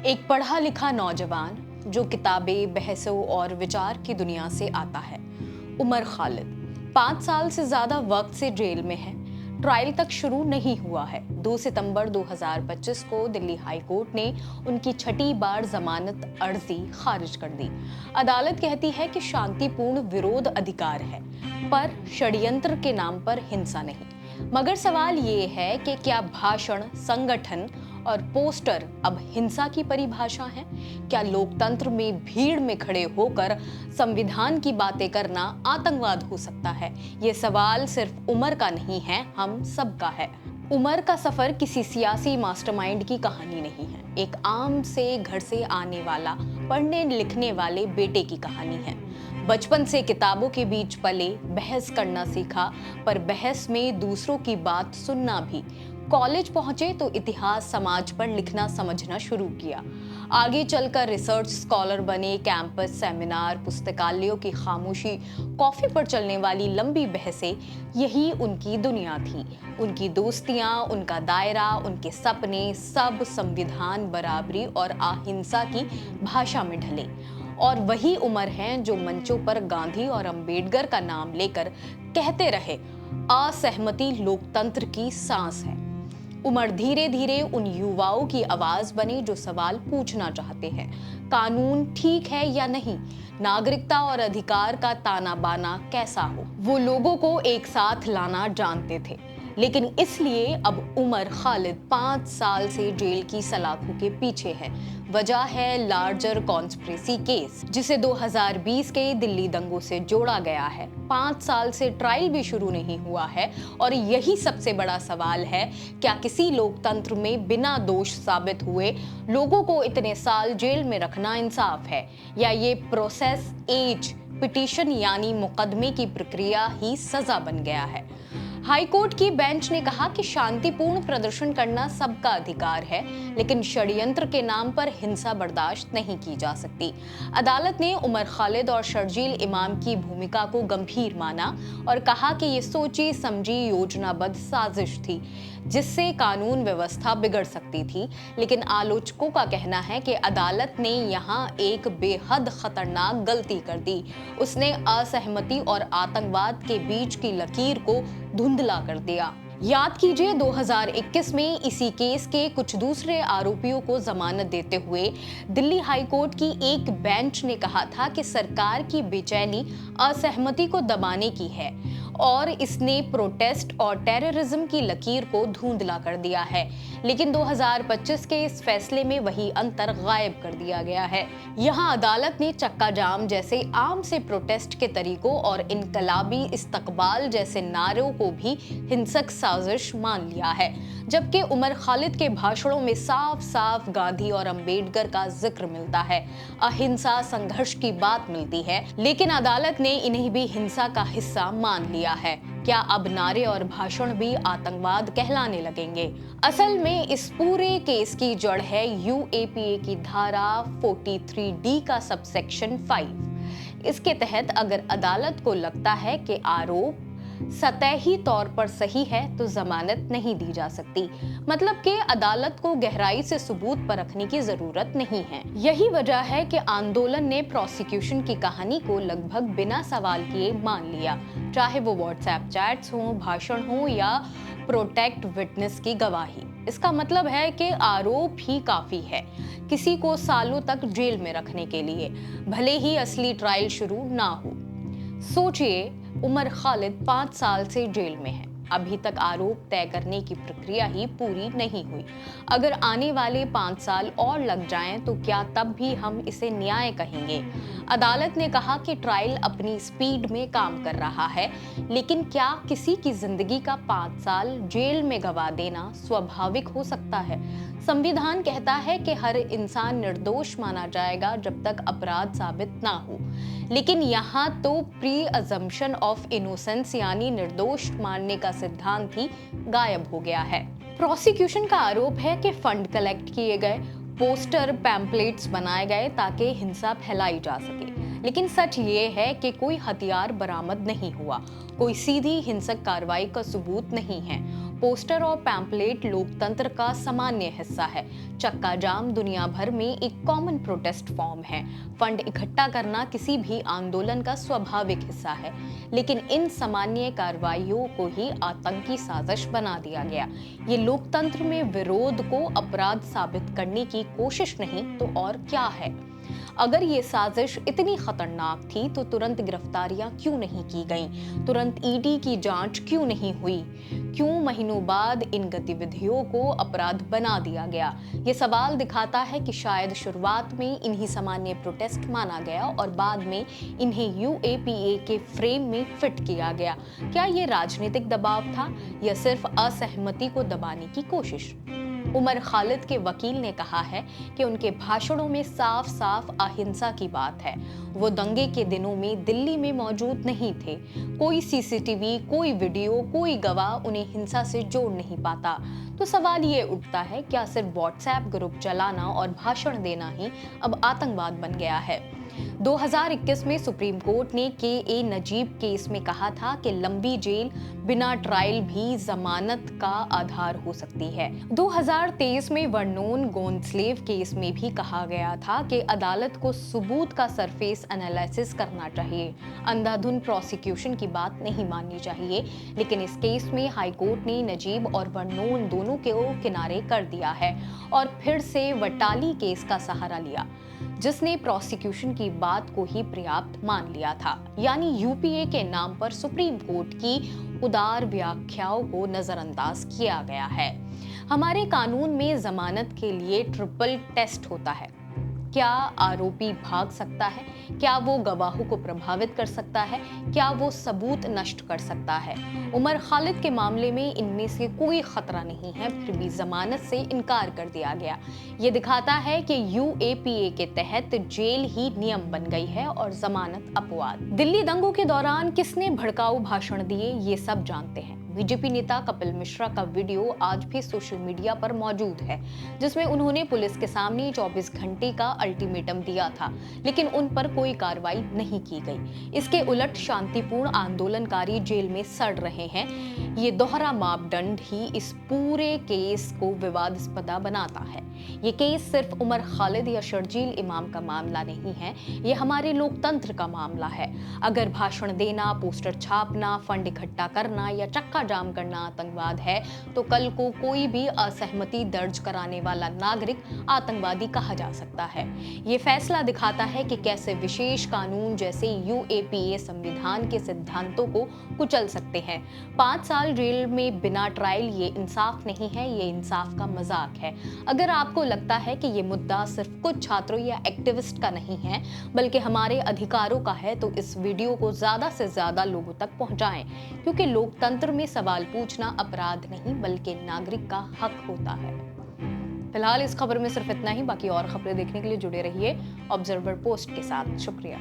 एक पढ़ा लिखा नौजवान जो किताबें, बहसों और विचार की दुनिया से आता है। उमर खालिद 5 साल से ज्यादा वक्त से जेल में है। ट्रायल तक शुरू नहीं हुआ है। 2 सितंबर 2025 को दिल्ली हाई कोर्ट ने उनकी छठी बार जमानत अर्जी खारिज कर दी। अदालत कहती है कि शांतिपूर्ण विरोध अधिकार है, पर षड्यंत्र के नाम पर हिंसा नहीं। मगर सवाल ये है कि क्या भाषण, संगठन और पोस्टर अब हिंसा की परिभाषा है? क्या लोकतंत्र में भीड़ में खड़े होकर संविधान की बातें करना आतंकवाद हो सकता है? ये सवाल सिर्फ उमर का नहीं है, हम सबका है। उमर का सफर किसी सियासी मास्टरमाइंड की कहानी नहीं है। एक आम से घर से आने वाला, पढ़ने लिखने वाले बेटे की कहानी है। बचपन से किताबों के बीच पले, बहस करना सीखा, पर बहस में दूसरों की बात सुनना भी। कॉलेज पहुंचे तो इतिहास, समाज पर लिखना समझना शुरू किया। आगे चलकर रिसर्च स्कॉलर बने। कैंपस, सेमिनार, पुस्तकालयों की खामोशी, कॉफी पर चलने वाली लंबी बहसें, यही उनकी दुनिया थी। उनकी दोस्तियां, उनका दायरा, उनके सपने, सब संविधान, बराबरी और अहिंसा की भाषा में ढले। और वही उमर है जो मंचों पर गांधी और अंबेडकर का नाम लेकर कहते रहे, असहमति लोकतंत्र की सांस है। उमर धीरे धीरे उन युवाओं की आवाज बने जो सवाल पूछना चाहते हैं। कानून ठीक है या नहीं? नागरिकता और अधिकार का ताना बाना कैसा हो? वो लोगों को एक साथ लाना जानते थे। लेकिन इसलिए अब उमर खालिद 5 साल से जेल की सलाखों के पीछे है। वजह है लार्जर कॉन्स्पिरेसी केस, जिसे 2020 के दिल्ली दंगों से जोड़ा गया है। 5 साल से ट्रायल भी शुरू नहीं हुआ है और यही सबसे बड़ा सवाल है, क्या किसी लोकतंत्र में बिना दोष साबित हुए लोगों को इतने साल जेल में रखना इंसाफ है, या ये प्रोसेस एज पिटीशन यानी मुकदमे की प्रक्रिया ही सजा बन गया है? हाई कोर्ट की बेंच ने कहा कि शांतिपूर्ण प्रदर्शन करना सबका अधिकार है, लेकिन षड्यंत्र के नाम पर हिंसा बर्दाश्त नहीं की जा सकती। अदालत ने उमर खालिद और शर्जील इमाम की भूमिका को गंभीर माना और कहा कि ये सोची समझी योजनाबद्ध साजिश थी, जिससे कानून व्यवस्था बिगड़ सकती थी। लेकिन आलोचकों का कहना है कि अदालत ने यहाँ एक बेहद खतरनाक गलती कर दी। उसने असहमति और आतंकवाद के बीच की लकीर को धुंधला कर दिया। याद कीजिए, 2021 में इसी केस के कुछ दूसरे आरोपियों को जमानत देते हुए दिल्ली हाई कोर्ट की एक बेंच ने कहा था कि सरकार की बेचैनी असहमति को दबाने की है और इसने प्रोटेस्ट और टेररिज्म की लकीर को धुंधला कर दिया है। लेकिन 2025 के इस फैसले में वही अंतर गायब कर दिया गया है। यहाँ अदालत ने चक्का जाम जैसे आम से प्रोटेस्ट के तरीकों और इनकलाबी इस्तकबाल जैसे नारों को भी हिंसक साजिश मान लिया है, जबकि उमर खालिद के भाषणों में साफ साफ गांधी और अंबेडकर का जिक्र मिलता है, अहिंसा संघर्ष की बात मिलती है। लेकिन अदालत ने इन्हें भी हिंसा का हिस्सा मान लिया है। क्या अब नारे और भाषण भी आतंकवाद कहलाने लगेंगे? असल में इस पूरे केस की जड़ है यूएपीए की धारा 43D का सबसेक्शन 5। इसके तहत अगर अदालत को लगता है कि आरोप सतही तौर पर सही है तो जमानत नहीं दी जा सकती। मतलब कि अदालत को गहराई से सबूत परखने की जरूरत नहीं है। यही वजह है कि आंदोलन ने प्रोसिक्यूशन की कहानी को लगभग बिना सवाल किए मान लिया, चाहे वो व्हाट्सएप चैट्स हो, भाषण हो या प्रोटेक्ट विटनेस की गवाही। इसका मतलब है कि आरोप ही काफी है किसी को सालों तक जेल में रखने के लिए, भले ही असली ट्रायल शुरू ना हो। सोचिए, उमर खालिद 5 साल से जेल में है। अभी तक आरोप तय करने की प्रक्रिया ही पूरी नहीं हुई। अगर आने वाले 5 साल और लग जाएं तो क्या तब भी हम इसे न्याय कहेंगे? अदालत ने कहा कि ट्रायल अपनी स्पीड में काम कर रहा है, लेकिन क्या किसी की जिंदगी का 5 साल जेल में गवा देना स्वाभाविक हो सकता है? संविधान कहता है कि हर इंसान निर्दोष माना जाएगा जब तक अपराध साबित ना हो, लेकिन यहाँ तो प्री अजम्पशन ऑफ इनोसेंस यानी निर्दोष मानने का सिद्धांत ही गायब हो गया है। प्रोसिक्यूशन का आरोप है कि फंड कलेक्ट किए गए, पोस्टर पैम्पलेट्स बनाए गए ताकि हिंसा फैलाई जा सके, लेकिन सच ये है कि कोई हथियार बरामद नहीं हुआ, कोई सीधी हिंसक कार्रवाई का सबूत नहीं है। पोस्टर और पैम्पलेट लोकतंत्र का सामान्य हिस्सा है। चक्का जाम दुनिया भर में एक कॉमन प्रोटेस्ट फॉर्म है। फंड इकट्ठा करना किसी भी आंदोलन का स्वाभाविक हिस्सा है, लेकिन इन सामान्य कार्रवाइयों को ही आतंकी साजिश बना दिया गया। ये लोकतंत्र में विरोध को अपराध साबित करने की कोशिश नहीं तो और क्या है। अगर ये साजिश इतनी खतरनाक थी तो तुरंत गिरफ्तारियां क्यों नहीं की गईं? तुरंत ईडी की जांच क्यों नहीं हुई? क्यों महीनों बाद इन गतिविधियों को अपराध बना दिया गया? ये सवाल दिखाता है कि शायद शुरुआत में इन्हीं सामान्य प्रोटेस्ट माना गया और बाद में इन्हें यूएपीए के फ्रेम में फिट किया गया। क्या ये राजनीतिक दबाव था या सिर्फ असहमति को दबाने की कोशिश? उमर खालिद के वकील ने कहा है कि उनके भाषणों में साफ साफ अहिंसा की बात है। वो दंगे के दिनों में दिल्ली में मौजूद नहीं थे। कोई सीसीटीवी, कोई वीडियो, कोई गवाह उन्हें हिंसा से जोड़ नहीं पाता। तो सवाल ये उठता है, क्या सिर्फ व्हाट्सएप ग्रुप चलाना और भाषण देना ही अब आतंकवाद बन गया है? 2021 में सुप्रीम कोर्ट ने के नजीब केस में कहा था कि लंबी जेल बिना ट्रायल भी जमानत का आधार हो सकती है। 2023 में वर्नोन गोंसलेव केस में भी कहा गया था कि अदालत को सबूत का सरफेस एनालिसिस करना चाहिए, अंधाधुंध प्रोसिक्यूशन की बात नहीं माननी चाहिए। लेकिन इस केस में हाई कोर्ट ने नजीब और वर्नोन दोनों को किनारे कर दिया है और फिर से वटाली केस का सहारा लिया, जिसने प्रोसिक्यूशन की बात को ही पर्याप्त मान लिया था। यानी यूपीए के नाम पर सुप्रीम कोर्ट की उदार व्याख्याओं को नजरअंदाज किया गया है। हमारे कानून में जमानत के लिए ट्रिपल टेस्ट होता है। क्या आरोपी भाग सकता है? क्या वो गवाहों को प्रभावित कर सकता है? क्या वो सबूत नष्ट कर सकता है? उमर खालिद के मामले में इनमें से कोई खतरा नहीं है, फिर भी जमानत से इनकार कर दिया गया। ये दिखाता है कि यूएपीए के तहत जेल ही नियम बन गई है और जमानत अपवाद। दिल्ली दंगों के दौरान किसने भड़काऊ भाषण दिए, ये सब जानते हैं। बीजेपी नेता कपिल मिश्रा का वीडियो आज भी सोशल मीडिया पर मौजूद है, जिसमें उन्होंने पुलिस के सामने 24 घंटे का अल्टीमेटम दिया था, लेकिन उन पर कोई कार्रवाई नहीं की गई। इसके उलट शांतिपूर्ण आंदोलनकारी जेल में सड़ रहे हैं। ये दोहरा मापदंड ही इस पूरे केस को विवादास्पद बनाता है। ये केस सिर्फ उमर खालिद या शर्जील इमाम का मामला नहीं है, ये हमारे लोकतंत्र का मामला है। अगर भाषण देना, पोस्टर छापना, फंड इकट्ठा करना या चक्का जाम करना आतंकवाद है, तो कल को कोई भी असहमति दर्ज कराने वाला नागरिक आतंकवादी कहा जा सकता है। ये फैसला दिखाता है कि कैसे विशेष कानून जैसे यूएपीए संविधान के सिद्धांतों को कुचल सकते हैं। 5 साल जेल में बिना ट्रायल ये इंसाफ नहीं है, ये इंसाफ का मजाक है। अगर आपको लगता है कि ये मुद्दा सिर्फ कुछ छात्रों या एक्टिविस्ट का नहीं है, बल्कि हमारे अधिकारों का है, तो इस वीडियो को ज्यादा से ज्यादा लोगों तक पहुंचाएं, क्योंकि लोकतंत्र में सवाल पूछना अपराध नहीं बल्कि नागरिक का हक होता है। फिलहाल इस खबर में सिर्फ इतना ही। बाकी और खबरें देखने के लिए जुड़े रहिए ऑब्जर्वर पोस्ट के साथ। शुक्रिया।